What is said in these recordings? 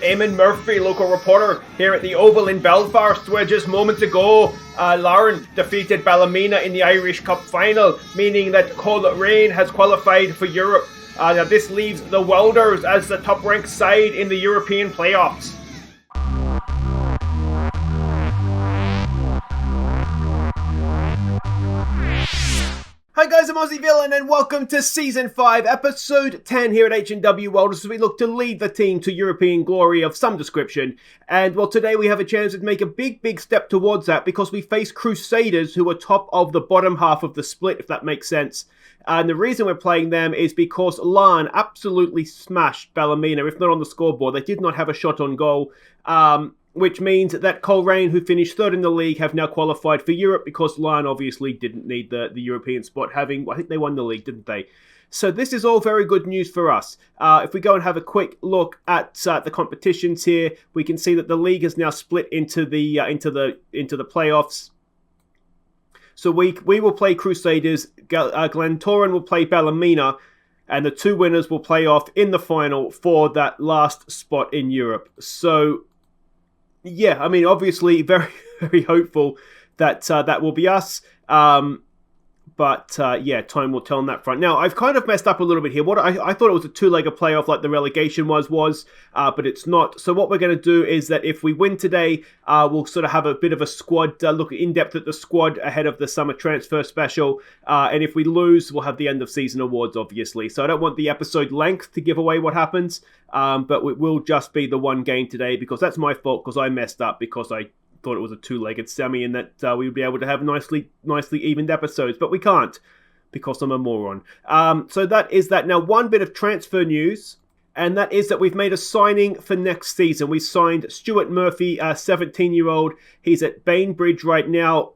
Eamon Murphy, local reporter here at the Oval in Belfast, where just moments ago, Lauren defeated Ballymena in the Irish Cup final, meaning that Coleraine has qualified for Europe. Now this leaves the Welders as the top-ranked side in the European playoffs. Hi guys, I'm Aussie Villain and welcome to Season 5, Episode 10 here at H&W Welders as we look to lead the team to European glory of some description. And well, today we have a chance to make a big step towards that because we face Crusaders who are top of the bottom half of the split, if that makes sense. And the reason we're playing them is because Larne absolutely smashed Ballymena, if not on the scoreboard. They did not have a shot on goal. Which means that Coleraine, who finished third in the league, have now qualified for Europe because Larne obviously didn't need the European spot, I think they won the league, didn't they? So this is all very good news for us. If we go and have a quick look at the competitions here, we can see that the league is now split into the playoffs. So we will play Crusaders, Glentoran will play Ballymena, and the two winners will play off in the final for that last spot in Europe. So yeah, I mean, obviously, very, very hopeful that that will be us. But yeah, time will tell on that front. Now, I've kind of messed up a little bit here. What I thought it was a two-legger playoff like the relegation was, but it's not. So what we're going to do is that if we win today, we'll sort of have a bit of a squad look in depth at the squad ahead of the summer transfer special. And if we lose, we'll have the end of season awards, obviously. So I don't want the episode length to give away what happens, but it will just be the one game today because that's my fault because I messed up because I thought it was a two-legged semi and that we would be able to have nicely evened episodes, but we can't because I'm a moron. So that is that. Now, one bit of transfer news, and that is that we've made a signing for next season. We signed Stuart Murphy, a 17-year-old. He's at Bainbridge right now.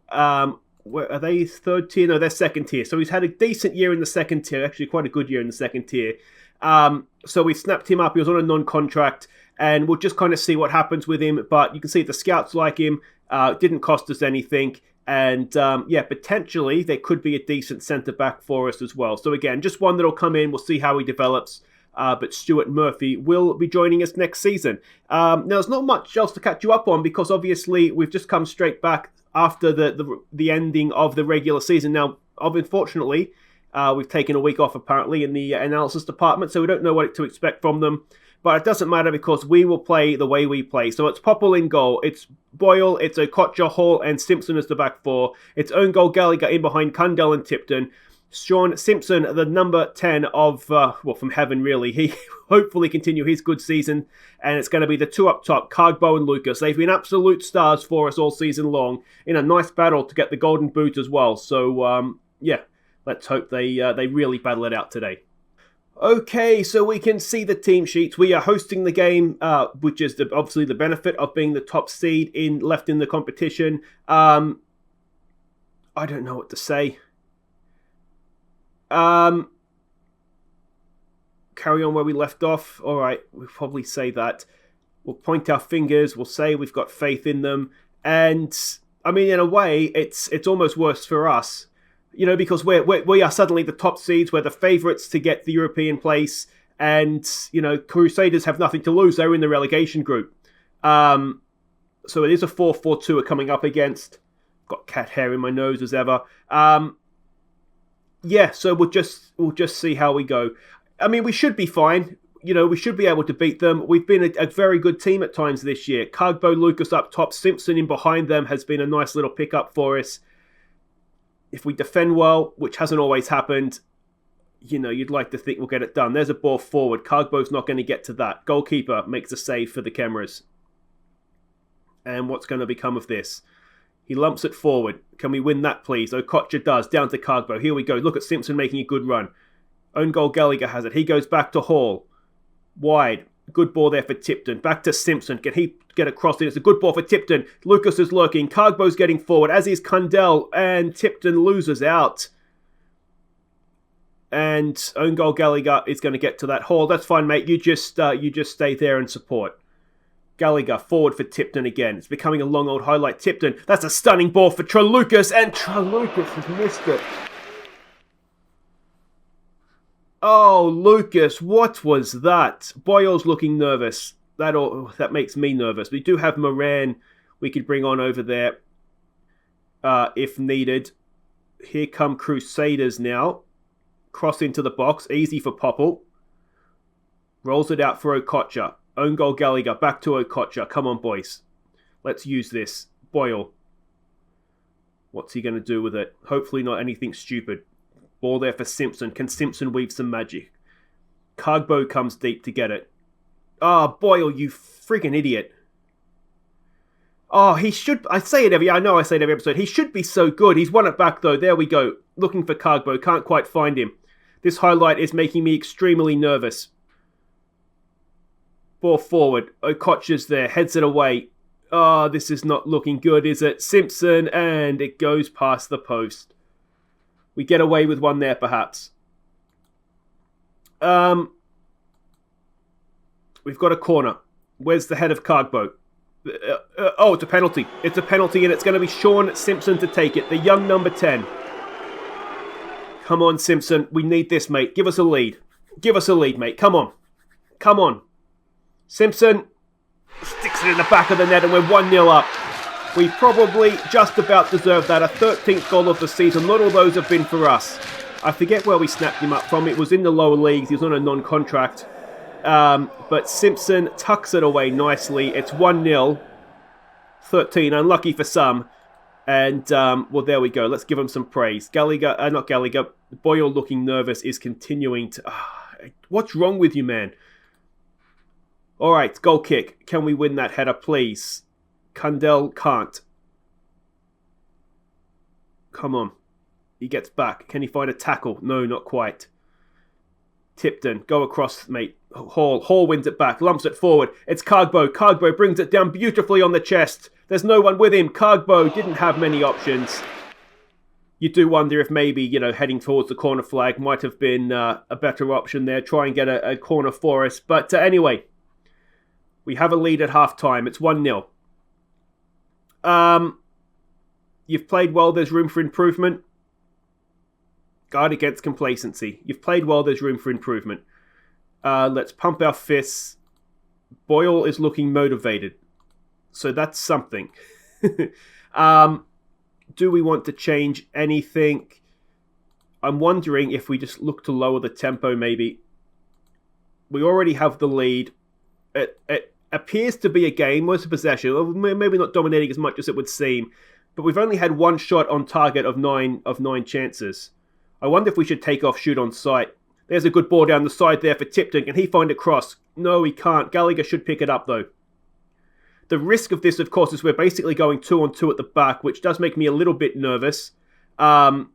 Where are they? Third tier? No, they're second tier. So he's had a decent year in the second tier, actually quite a good year in the second tier. So we snapped him up. He was on a non-contract. And we'll just kind of see what happens with him. But you can see the scouts like him. Didn't cost us anything. And yeah, potentially there could be a decent centre-back for us as well. So again, just one that'll come in. We'll see how he develops. But Stuart Murphy will be joining us next season. Now, there's not much else to catch you up on because obviously we've just come straight back after the ending of the regular season. Now, unfortunately, we've taken a week off apparently in the analysis department. So we don't know what to expect from them. But it doesn't matter because we will play the way we play. So it's Popple in goal. It's Boyle, it's Okocha, Hall, and Simpson as the back four. It's own goal Gallagher in behind Cundell and Tipton. Sean Simpson, the number 10 of, from heaven really. He hopefully continue his good season. And it's going to be the two up top, Cargbo and Lucas. They've been absolute stars for us all season long in a nice battle to get the golden boot as well. So, yeah, let's hope they really battle it out today. Okay, so we can see the team sheets. We are hosting the game, which is obviously the benefit of being the top seed left in the competition. I don't know what to say. Carry on where we left off. All right, we'll probably say that. We'll point our fingers. We'll say we've got faith in them. And, I mean, in a way, it's almost worse for us. You know, because we are suddenly the top seeds. We're the favourites to get the European place. And, you know, Crusaders have nothing to lose. They're in the relegation group. So it is a 4-4-2 we're coming up against. Got cat hair in my nose as ever. Yeah, so we'll just see how we go. I mean, we should be fine. You know, we should be able to beat them. We've been a very good team at times this year. Cargbo, Lucas up top. Simpson in behind them has been a nice little pickup for us. If we defend well, which hasn't always happened, you know, you'd like to think we'll get it done. There's a ball forward. Cargbo's not going to get to that. Goalkeeper makes a save for the cameras. And what's going to become of this? He lumps it forward. Can we win that, please? Okocha does. Down to Cargbo. Here we go. Look at Simpson making a good run. Own goal Gallagher has it. He goes back to Hall. Wide. Good ball there for Tipton. Back to Simpson. Can he get across it? It's a good ball for Tipton. Lucas is lurking. Cargbo's getting forward, as is Cundell. And Tipton loses out. And own goal Gallagher is going to get to that Hall. That's fine, mate. You just stay there and support. Gallagher forward for Tipton again. It's becoming a long old highlight. Tipton. That's a stunning ball for Trolucas. And Trolucas has missed it. Oh, Lucas, what was that? Boyle's looking nervous. That makes me nervous. We do have Moran we could bring on over there if needed. Here come Crusaders now. Cross into the box. Easy for Popple. Rolls it out for Okocha. Own goal Gallagher. Back to Okocha. Come on, boys. Let's use this. Boyle. What's he going to do with it? Hopefully not anything stupid. Ball there for Simpson. Can Simpson weave some magic? Cargbo comes deep to get it. Boyle, you friggin' idiot. He should... I say it every episode. He should be so good. He's won it back, though. There we go. Looking for Cargbo. Can't quite find him. This highlight is making me extremely nervous. Ball forward. Okocha's there. Heads it away. This is not looking good, is it? Simpson, and it goes past the post. We get away with one there, perhaps. We've got a corner. Where's the head of Cargbo? It's a penalty. It's a penalty, and it's going to be Sean Simpson to take it. The young number 10. Come on, Simpson. We need this, mate. Give us a lead. Give us a lead, mate. Come on. Come on. Simpson sticks it in the back of the net, and we're 1-0 up. We probably just about deserve that. A 13th goal of the season. Not all those have been for us. I forget where we snapped him up from. It was in the lower leagues. He was on a non-contract. But Simpson tucks it away nicely. It's 1-0. 13, unlucky for some. And, there we go. Let's give him some praise. Boyle looking nervous is continuing to... what's wrong with you, man? All right, goal kick. Can we win that header, please? Kundell can't. Come on. He gets back. Can he find a tackle? No, not quite. Tipton, go across, mate. Hall wins it back, lumps it forward. It's Cargbo. Cargbo brings it down beautifully on the chest. There's no one with him. Cargbo didn't have many options. You do wonder if maybe, heading towards the corner flag might have been a better option there. Try and get a corner for us. But anyway, we have a lead at half-time. It's 1-0. You've played well. There's room for improvement. Guard against complacency. You've played well. There's room for improvement. Let's pump our fists. Boyle is looking motivated. So that's something. Do we want to change anything? I'm wondering if we just look to lower the tempo, maybe. We already have the lead. It appears to be a game. Most of possession. Maybe not dominating as much as it would seem. But we've only had one shot on target of nine chances. I wonder if we should take off shoot on sight. There's a good ball down the side there for Tipton. Can he find a cross? No, he can't. Gallagher should pick it up, though. The risk of this, of course, is we're basically going 2-on-2 at the back, which does make me a little bit nervous. But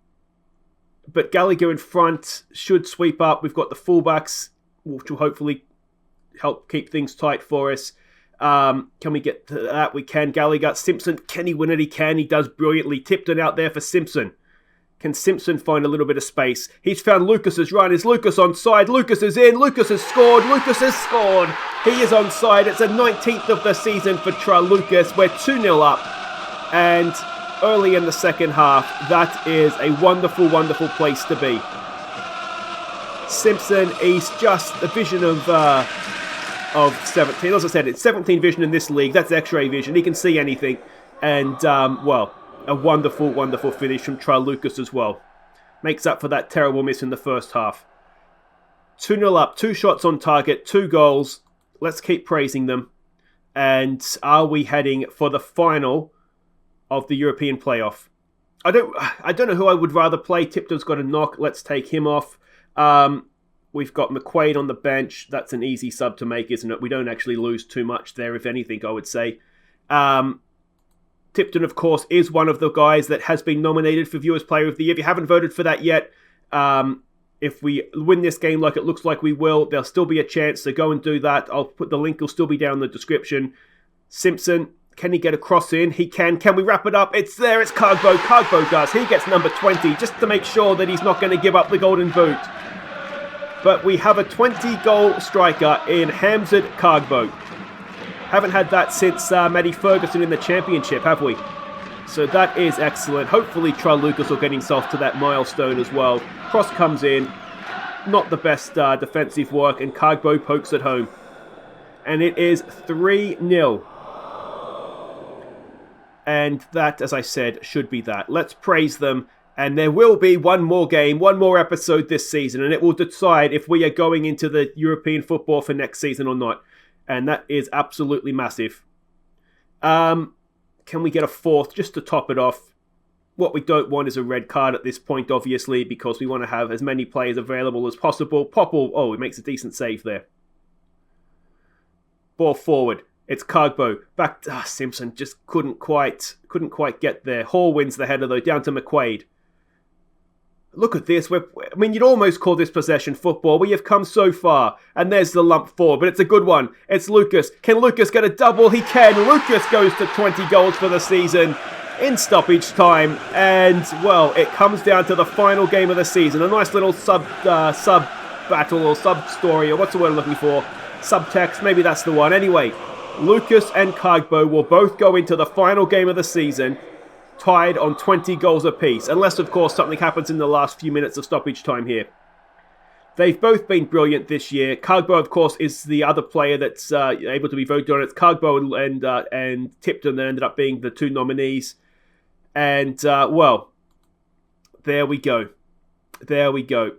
Gallagher in front should sweep up. We've got the fullbacks, which will hopefully help keep things tight for us. Can we get to that? We can. Gallagher, Simpson, can he win it? He can. He does brilliantly. Tipton out there for Simpson. Can Simpson find a little bit of space? He's found Lucas's run. Is Lucas onside? Lucas is in. Lucas has scored. Lucas has scored. He is onside. It's a 19th of the season for Lucas. We're 2-0 up. And early in the second half, that is a wonderful, wonderful place to be. Simpson, he's just a vision of 17. As I said, it's 17 vision in this league. That's X-ray vision. He can see anything. And, a wonderful, wonderful finish from Lucas as well. Makes up for that terrible miss in the first half. 2-0 up, 2 shots on target, 2 goals. Let's keep praising them. And are we heading for the final of the European playoff? I don't know who I would rather play. Tipton's got a knock. Let's take him off. We've got McQuaid on the bench. That's an easy sub to make, isn't it? We don't actually lose too much there, if anything, I would say. Tipton, of course, is one of the guys that has been nominated for Viewers Player of the Year. If you haven't voted for that yet, if we win this game like it looks like we will, there'll still be a chance, so go and do that. I'll put the link, will still be down in the description. Simpson, can he get a cross in? He can. Can we wrap it up? It's there. It's Cargbo. Cargbo does. He gets number 20 just to make sure that he's not going to give up the golden boot. But we have a 20-goal striker in Hamzat Cargbo. Haven't had that since Matty Ferguson in the Championship, have we? So that is excellent. Hopefully Lucas will get himself to that milestone as well. Cross comes in. Not the best defensive work, and Cargbo pokes it home. And it is 3-0. And that, as I said, should be that. Let's praise them. And there will be one more game, one more episode this season, and it will decide if we are going into the European football for next season or not. And that is absolutely massive. Can we get a fourth just to top it off? What we don't want is a red card at this point, obviously, because we want to have as many players available as possible. Popple, he makes a decent save there. Ball forward. It's Cargbo. Back to Simpson. Just couldn't quite get there. Hall wins the header, though, down to McQuaid. Look at this. You'd almost call this possession football. We have come so far. And there's the lump forward, but it's a good one. It's Lucas. Can Lucas get a double? He can. Lucas goes to 20 goals for the season in stoppage time. And, well, it comes down to the final game of the season. A nice little sub-battle or sub-story, or what's the word I'm looking for? Subtext. Maybe that's the one. Anyway, Lucas and Cargbo will both go into the final game of the season tied on 20 goals apiece, unless, of course, something happens in the last few minutes of stoppage time here. They've both been brilliant this year. Cargbo, of course, is the other player that's able to be voted on. It's Cargbo and Tipton that ended up being the two nominees. And, well, there we go. There we go.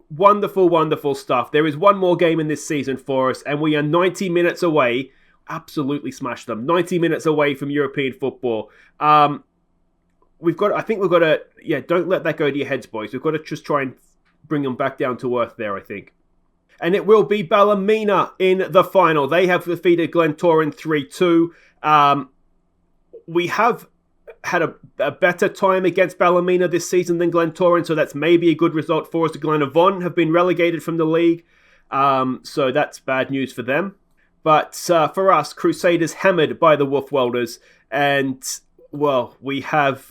Wonderful, wonderful stuff. There is one more game in this season for us, and we are 90 minutes away. Absolutely smashed them. 90 minutes away from European football. Don't let that go to your heads, boys. We've got to just try and bring them back down to earth there, I think. And it will be Ballymena in the final. They have defeated Glentoran 3-2. We have had a better time against Ballymena this season than Glentoran, so that's maybe a good result for us. Glenavon have been relegated from the league, so that's bad news for them. But for us, Crusaders hammered by the Wolf Welders, and, well, we have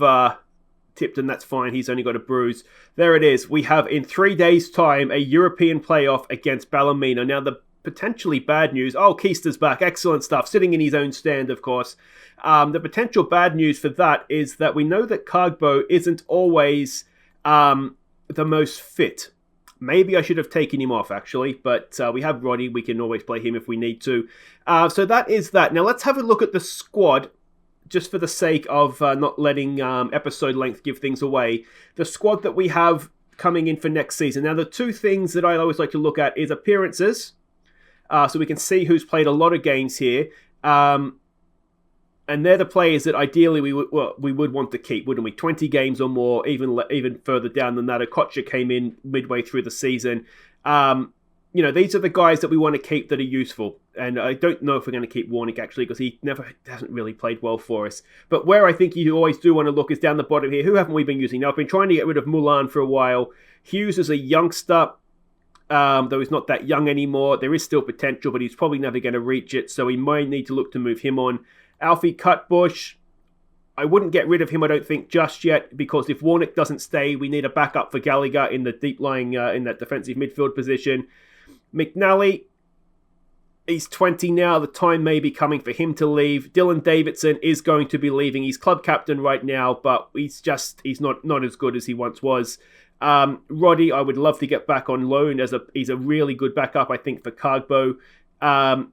Tipton, that's fine, he's only got a bruise. There it is, we have in 3 days' time a European playoff against Ballymena. Now, the potentially bad news, Keister's back, excellent stuff, sitting in his own stand, of course. The potential bad news for that is that we know that Cargbo isn't always the most fit. Maybe I should have taken him off, actually, but we have Roddy. We can always play him if we need to. So that is that. Now, let's have a look at the squad, just for the sake of not letting episode length give things away. The squad that we have coming in for next season. Now, the two things that I always like to look at is appearances, so we can see who's played a lot of games here. And they're the players that ideally we would want to keep, wouldn't we? 20 games or more, even further down than that. Okocha came in midway through the season. These are the guys that we want to keep that are useful. And I don't know if we're going to keep Warnick, actually, because he hasn't really played well for us. But where I think you always do want to look is down the bottom here. Who haven't we been using? Now, I've been trying to get rid of Mulan for a while. Hughes is a youngster, though he's not that young anymore. There is still potential, but he's probably never going to reach it, so we might need to look to move him on. Alfie Cutbush, I wouldn't get rid of him, I don't think, just yet, because if Warnick doesn't stay, we need a backup for Gallagher in the deep-lying, in that defensive midfield position. McNally, he's 20 now. The time may be coming for him to leave. Dylan Davidson is going to be leaving. He's club captain right now, but he's not as good as he once was. Roddy, I would love to get back on loan. He's a really good backup, I think, for Cargbo.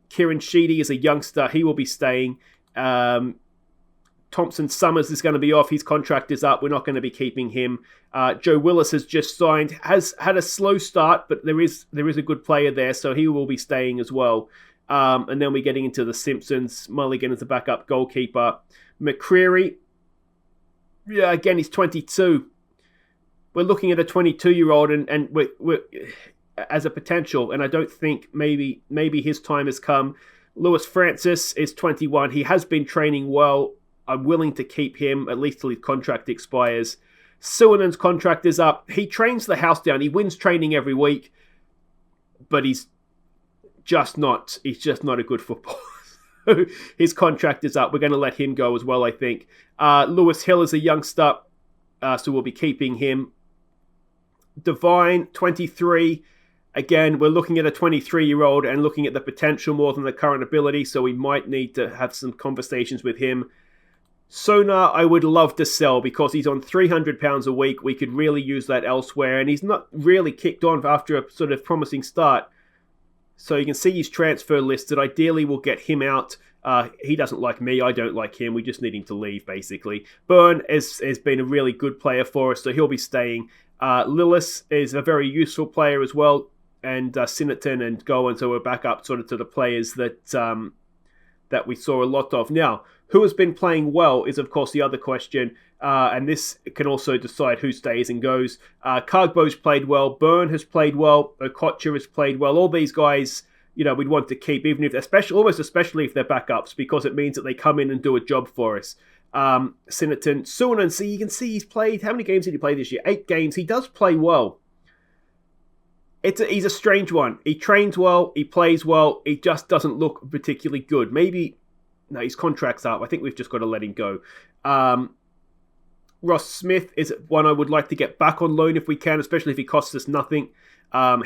Kieran Sheedy is a youngster. He will be staying. Thompson Summers is going to be off. His contract is up. We're not going to be keeping him. Joe Willis has just signed. Has had a slow start, but there is a good player there, so he will be staying as well. And then we're getting into the Simpsons. Mulligan is a backup goalkeeper. McCreary, yeah, again, he's 22. We're looking at a 22-year-old and we're as a potential, and I don't think maybe his time has come. Lewis Francis is 21. He has been training well. I'm willing to keep him, at least till his contract expires. Suinen's contract is up. He trains the house down. He wins training every week, but he's just not a good footballer. His contract is up. We're going to let him go as well, I think. Lewis Hill is a youngster, so we'll be keeping him. Divine, 23. Again, we're looking at a 23-year-old and looking at the potential more than the current ability, so we might need to have some conversations with him. Sonar, I would love to sell because he's on £300 a week. We could really use that elsewhere, and he's not really kicked on after a sort of promising start. So you can see his transfer listed. Ideally, we'll get him out. He doesn't like me. I don't like him. We just need him to leave, basically. Byrne has been a really good player for us, so he'll be staying. Lillis is a very useful player as well. And Sinnerton and Gowan, so we're back up sort of to the players that we saw a lot of. Now, who has been playing well is, of course, the other question. And this can also decide who stays and goes. Cargbo's played well. Byrne has played well. Okocha has played well. All these guys, we'd want to keep, even if, especially if they're backups, because it means that they come in and do a job for us. Sinnerton, Suonen, so you can see he's played. How many games did he play this year? 8 games. He does play well. He's a strange one. He trains well. He plays well. He just doesn't look particularly good. Maybe, no, his contract's up. I think we've just got to let him go. Ross Smith is one I would like to get back on loan if we can, especially if he costs us nothing.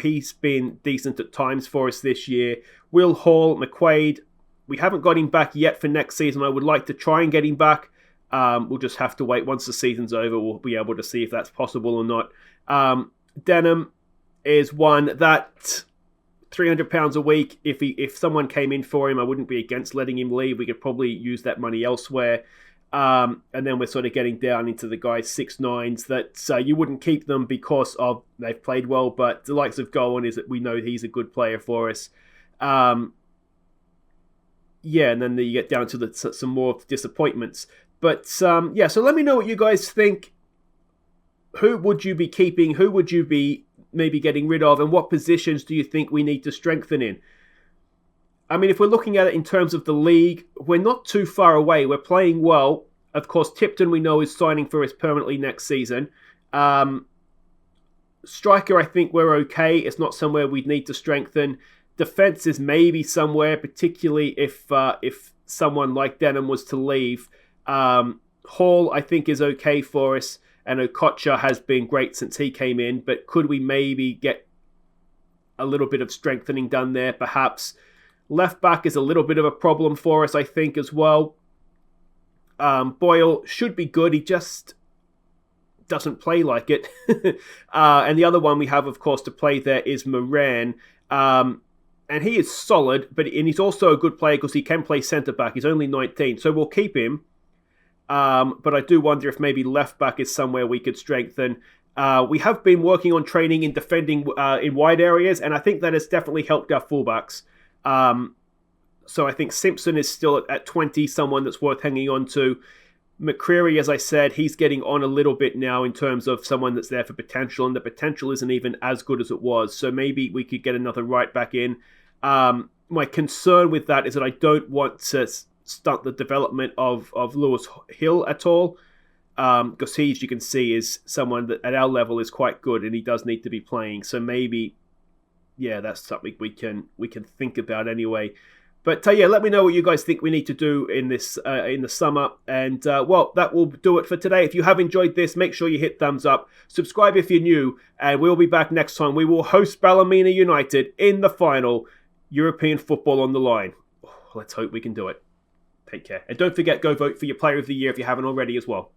He's been decent at times for us this year. Will Hall, McQuaid, we haven't got him back yet for next season. I would like to try and get him back. We'll just have to wait. Once the season's over, we'll be able to see if that's possible or not. Denham is one that £300 a week. If someone came in for him, I wouldn't be against letting him leave. We could probably use that money elsewhere. And then we're sort of getting down into the guys 6'9s that you wouldn't keep them because of they've played well, but the likes of Gowan is that we know he's a good player for us. And then you get down to some more disappointments. But so let me know what you guys think. Who would you be keeping? Who would you be maybe getting rid of? And what positions do you think we need to strengthen in? I mean, if we're looking at it in terms of the league, we're not too far away. We're playing well. Of course, Tipton, we know, is signing for us permanently next season. Striker, I think we're okay. It's not somewhere we'd need to strengthen. Defense is maybe somewhere, particularly if someone like Denham was to leave. Hall, I think, is okay for us. And Okocha has been great since he came in. But could we maybe get a little bit of strengthening done there, perhaps? Left back is a little bit of a problem for us, I think, as well. Boyle should be good. He just doesn't play like it. And the other one we have, of course, to play there is Moran. And he is solid, and he's also a good player because he can play centre-back. He's only 19, so we'll keep him. But I do wonder if maybe left back is somewhere we could strengthen. We have been working on training in defending in wide areas, and I think that has definitely helped our fullbacks. So I think Simpson is still at 20, someone that's worth hanging on to. McCreary, as I said, he's getting on a little bit now in terms of someone that's there for potential, and the potential isn't even as good as it was. So maybe we could get another right back in. My concern with that is that I don't want to stunt the development of Lewis Hill at all, because he, as you can see, is someone that at our level is quite good, and he does need to be playing. So maybe, that's something we can think about anyway. But let me know what you guys think we need to do in this in the summer. And that will do it for today. If you have enjoyed this, make sure you hit thumbs up, subscribe if you're new, and we'll be back next time. We will host Ballymena United in the final. European football on the line. Let's hope we can do it. Take care. And don't forget, go vote for your player of the year if you haven't already as well.